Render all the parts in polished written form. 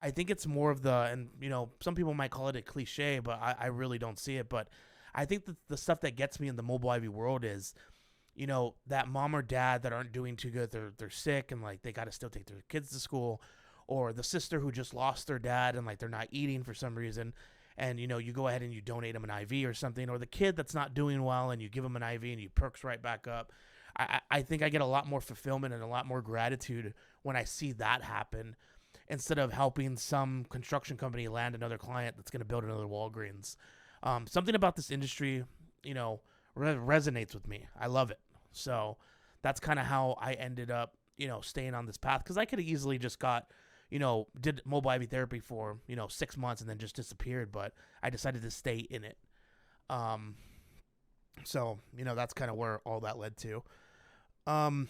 I think it's more of the, and some people might call it a cliche, but I really don't see it. But I think that the stuff that gets me in the mobile IV world is, that mom or dad that aren't doing too good. They're sick and like they got to still take their kids to school, or the sister who just lost their dad and like they're not eating for some reason. And you go ahead and you donate them an IV or something, or the kid that's not doing well and you give them an IV and you perks right back up. I think I get a lot more fulfillment and a lot more gratitude when I see that happen instead of helping some construction company land another client that's going to build another Walgreens. Something about this industry, you know, resonates with me. I love it. So that's kind of how I ended up, staying on this path because I could have easily just got, did mobile IV therapy for, 6 months and then just disappeared, but I decided to stay in it. Um, so that's kind of where all that led to. Um,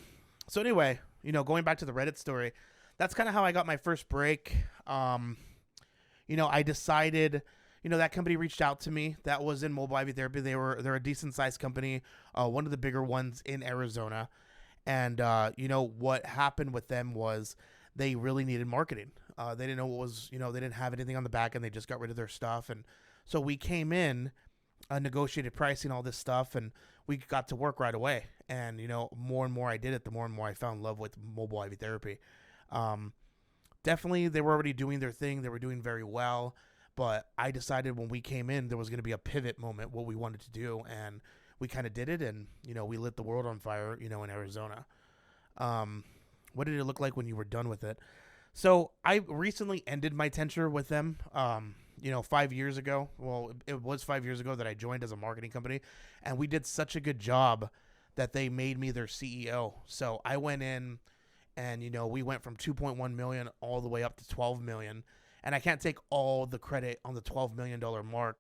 so anyway, going back to the Reddit story, that's kind of how I got my first break. I decided, that company reached out to me that was in mobile IV therapy. They're a decent sized company, one of the bigger ones in Arizona. And what happened with them was they really needed marketing. They didn't know what was, they didn't have anything on the back, and they just got rid of their stuff. And so we came in, negotiated pricing, all this stuff, and we got to work right away. And more and more I did it, the more and more I found love with mobile IV therapy. Um, Definitely, they were already doing their thing; they were doing very well. But I decided when we came in, there was going to be a pivot moment, what we wanted to do, and we kind of did it. And we lit the world on fire, in Arizona. Um, what did it look like when you were done with it? So I recently ended my tenure with them. 5 years ago. Well, it was 5 years ago that I joined as a marketing company, and we did such a good job that they made me their CEO. So I went in, and we went from 2.1 million all the way up to 12 million. And I can't take all the credit on the $12 million mark.